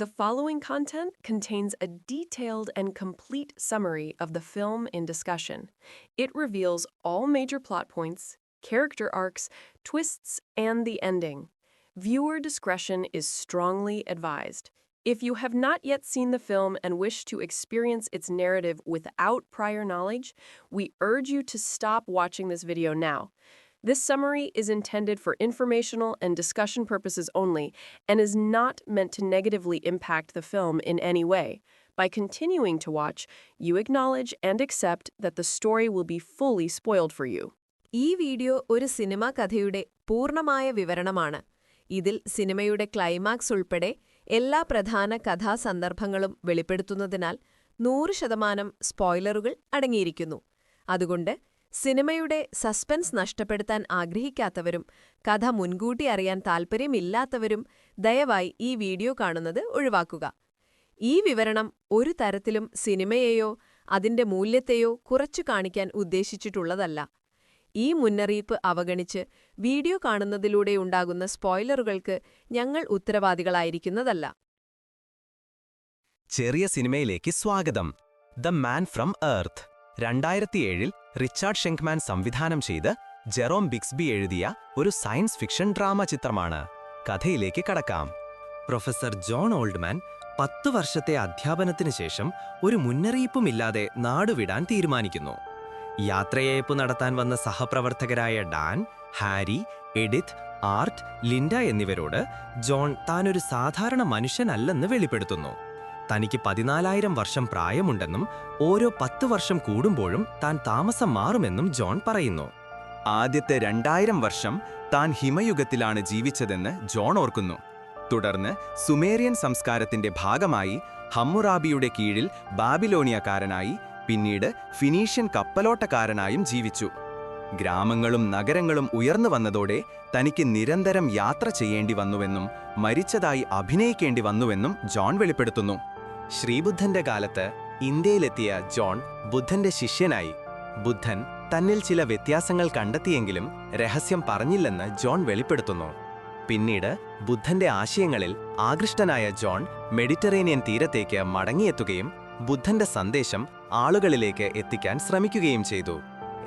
The following content contains a detailed and complete summary of the film in discussion. It reveals all major plot points, character arcs, twists, and the ending. Viewer discretion is strongly advised. If you have not yet seen the film and wish to experience its narrative without prior knowledge, we urge you to stop watching this video now. This summary is intended for informational and discussion purposes only and is not meant to negatively impact the film in any way. By continuing to watch, you acknowledge and accept that the story will be fully spoiled for you. ഈ video ഒരു cinema കഥയുടെ പൂർണ്ണമായ വിവരണമാണ്. ഇതിൽ സിനിമയുടെ climax ഉൾപ്പെടെ എല്ലാ പ്രധാന കഥാസന്ദർഭങ്ങളും വെളിപ്പെടുത്തുന്നതിനാൽ 100% സ്പോയിലറുകൾ അടങ്ങിയിരിക്കുന്നു. അതുകൊണ്ട് സിനിമയുടെ സസ്പെൻസ് നഷ്ടപ്പെടുത്താൻ ആഗ്രഹിക്കാത്തവരും കഥ മുൻകൂട്ടി അറിയാൻ താൽപ്പര്യമില്ലാത്തവരും ദയവായി ഈ വീഡിയോ കാണുന്നത് ഒഴിവാക്കുക. ഈ വിവരണം ഒരു തരത്തിലും സിനിമയെയോ അതിന്റെ മൂല്യത്തെയോ കുറച്ചു കാണിക്കാൻ ഉദ്ദേശിച്ചിട്ടുള്ളതല്ല. ഈ മുന്നറിയിപ്പ് അവഗണിച്ച് വീഡിയോ കാണുന്നതിലൂടെയുണ്ടാകുന്ന സ്പോയിലറുകൾക്ക് ഞങ്ങൾ ഉത്തരവാദികളായിരിക്കുന്നതല്ല. ചെറിയ സിനിമയിലേക്ക് സ്വാഗതം. The Man from Earth 2007 Richard Schenkman സംവിധാനം ചെയ്ത് ജെറോം ബിക്സ്ബി എഴുതിയ ഒരു സയൻസ് ഫിക്ഷൻ ഡ്രാമ ചിത്രമാണ്. കഥയിലേക്ക് കടക്കാം. പ്രൊഫസർ ജോൺ ഓൾഡ്മാൻ 10 വർഷത്തെ അധ്യാപനത്തിന് ശേഷം ഒരു മുന്നറിയിപ്പുമില്ലാതെ നാടുവിടാൻ തീരുമാനിക്കുന്നു. യാത്രയയപ്പ് നടത്താൻ വന്ന സഹപ്രവർത്തകരായ Dan, Harry, Edith, Art, Linda എന്നിവരോട് ജോൺ താനൊരു സാധാരണ മനുഷ്യനല്ലെന്ന് വെളിപ്പെടുത്തുന്നു. തനിക്ക് 14,000 വർഷം പ്രായമുണ്ടെന്നും ഓരോ 10 വർഷം കൂടുമ്പോഴും താൻ താമസം മാറുമെന്നും ജോൺ പറയുന്നു. ആദ്യത്തെ 2000 വർഷം താൻ ഹിമയുഗത്തിലാണ് ജീവിച്ചതെന്ന് ജോൺ ഓർക്കുന്നു. തുടർന്ന് സുമേറിയൻ സംസ്കാരത്തിന്റെ ഭാഗമായി ഹമ്മുറാബിയുടെ കീഴിൽ ബാബിലോണിയക്കാരനായി, പിന്നീട് ഫിനീഷ്യൻ കപ്പലോട്ടക്കാരനായും ജീവിച്ചു. ഗ്രാമങ്ങളും നഗരങ്ങളും ഉയർന്നു വന്നതോടെ തനിക്ക് നിരന്തരം യാത്ര ചെയ്യേണ്ടി വന്നുവെന്നും മരിച്ചതായി അഭിനയിക്കേണ്ടി വന്നുവെന്നും ജോൺ വെളിപ്പെടുത്തുന്നു. ശ്രീബുദ്ധന്റെ കാലത്ത് ഇന്ത്യയിലെത്തിയ ജോൺ ബുദ്ധന്റെ ശിഷ്യനായി. ബുദ്ധൻ തന്നിൽ ചില വ്യത്യാസങ്ങൾ കണ്ടെത്തിയെങ്കിലും രഹസ്യം പറഞ്ഞില്ലെന്ന് ജോൺ വെളിപ്പെടുത്തുന്നു. പിന്നീട് ബുദ്ധന്റെ ആശയങ്ങളിൽ ആകൃഷ്ടനായ ജോൺ മെഡിറ്ററേനിയൻ തീരത്തേക്ക് മടങ്ങിയെത്തുകയും ബുദ്ധന്റെ സന്ദേശം ആളുകളിലേക്ക് എത്തിക്കാൻ ശ്രമിക്കുകയും ചെയ്തു.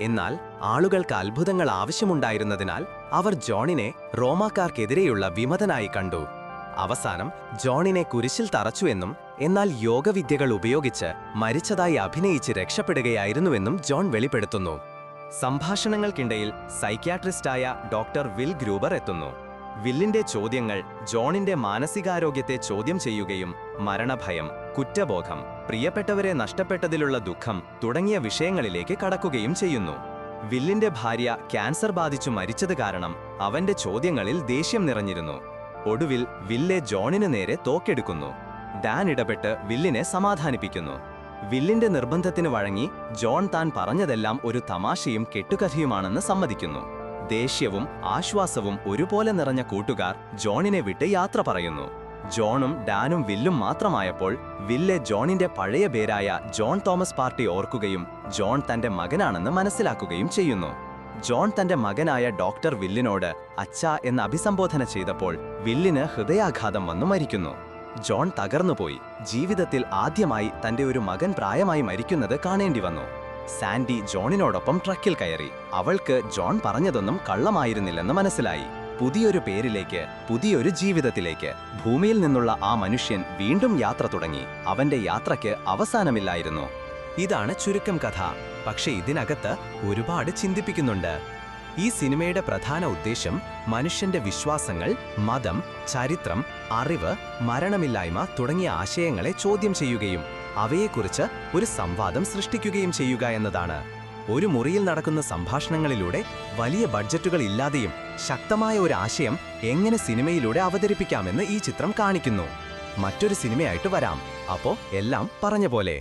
എന്നാൽ ആളുകൾക്ക് അത്ഭുതങ്ങൾ ആവശ്യമുണ്ടായിരുന്നതിനാൽ അവർ ജോണിനെ റോമാക്കാർക്കെതിരെയുള്ള വിമതനായി കണ്ടു. അവസാനം ജോണിനെ കുരിശിൽ തറച്ചുവെന്നും എന്നാൽ യോഗവിദ്യകൾ ഉപയോഗിച്ച് മരിച്ചതായി അഭിനയിച്ച് രക്ഷപ്പെടുകയായിരുന്നുവെന്നും ജോൺ വെളിപ്പെടുത്തുന്നു. സംഭാഷണങ്ങൾക്കിടയിൽ സൈക്യാട്രിസ്റ്റായ ഡോക്ടർ വിൽ ഗ്രൂബർ എത്തുന്നു. വില്ലിന്റെ ചോദ്യങ്ങൾ ജോണിന്റെ മാനസികാരോഗ്യത്തെ ചോദ്യം ചെയ്യുകയും മരണഭയം, കുറ്റബോധം, പ്രിയപ്പെട്ടവരെ നഷ്ടപ്പെട്ടതിലുള്ള ദുഃഖം തുടങ്ങിയ വിഷയങ്ങളിലേക്ക് കടക്കുകയും ചെയ്യുന്നു. വില്ലിന്റെ ഭാര്യ ക്യാൻസർ ബാധിച്ചു മരിച്ചത് കാരണം അവന്റെ ചോദ്യങ്ങളിൽ ദേഷ്യം നിറഞ്ഞിരുന്നു. ഒടുവിൽ വില്ലെ ജോണിന് നേരെ തോക്കെടുക്കുന്നു. ഡാൻ ഇടപെട്ട് വില്ലിനെ സമാധാനിപ്പിക്കുന്നു. വില്ലിന്റെ നിർബന്ധത്തിന് വഴങ്ങി ജോൺ താൻ പറഞ്ഞതെല്ലാം ഒരു തമാശയും കെട്ടുകഥയുമാണെന്ന് സമ്മതിക്കുന്നു. ദേഷ്യവും ആശ്വാസവും ഒരുപോലെ നിറഞ്ഞ കൂട്ടുകാർ ജോണിനെ വിട്ട് യാത്ര പറയുന്നു. ജോണും ഡാനും വില്ലും മാത്രമായപ്പോൾ വില്ലെ ജോണിന്റെ പഴയ പേരായ ജോൺ തോമസ് പാർട്ടി ഓർക്കുകയും ജോൺ തന്റെ മകനാണെന്ന് മനസ്സിലാക്കുകയും ചെയ്യുന്നു. ജോൺ തന്റെ മകനായ ഡോക്ടർ വില്ലിനോട് അച്ഛാ എന്ന് അഭിസംബോധന ചെയ്തപ്പോൾ വില്ലിന് ഹൃദയാഘാതം വന്നു മരിക്കുന്നു. ജോൺ തകർന്നുപോയി. ജീവിതത്തിൽ ആദ്യമായി തന്റെ ഒരു മകൻ പ്രായമായി മരിക്കുന്നത് കാണേണ്ടി വന്നു. സാൻഡി ജോണിനോടൊപ്പം ട്രക്കിൽ കയറി. അവൾക്ക് ജോൺ പറഞ്ഞതൊന്നും കള്ളമായിരുന്നില്ലെന്ന് മനസ്സിലായി. പുതിയൊരു പേരിലേക്ക്, പുതിയൊരു ജീവിതത്തിലേക്ക് ഭൂമിയിൽ നിന്നുള്ള ആ മനുഷ്യൻ വീണ്ടും യാത്ര തുടങ്ങി. അവന്റെ യാത്രയ്ക്ക് അവസാനമില്ലായിരുന്നു. ഇതാണ് ചുരുക്കം കഥ. പക്ഷെ ഇതിനകത്ത് ഒരുപാട് ചിന്തിപ്പിക്കുന്നുണ്ട്. ഈ സിനിമയുടെ പ്രധാന ഉദ്ദേശം മനുഷ്യന്റെ വിശ്വാസങ്ങൾ, മതം, ചരിത്രം, അറിവ്, മരണമില്ലായ്മ തുടങ്ങിയ ആശയങ്ങളെ ചോദ്യം ചെയ്യുകയും അവയെക്കുറിച്ച് ഒരു സംവാദം സൃഷ്ടിക്കുകയും ചെയ്യുക എന്നതാണ്. ഒരു മുറിയിൽ നടക്കുന്ന സംഭാഷണങ്ങളിലൂടെ വലിയ ബഡ്ജറ്റുകൾ ഇല്ലാതെയും ശക്തമായ ഒരു ആശയം എങ്ങനെ സിനിമയിലൂടെ അവതരിപ്പിക്കാമെന്ന് ഈ ചിത്രം കാണിക്കുന്നു. മറ്റൊരു സിനിമയായിട്ട് വരാം. അപ്പോ എല്ലാം പറഞ്ഞ പോലെ.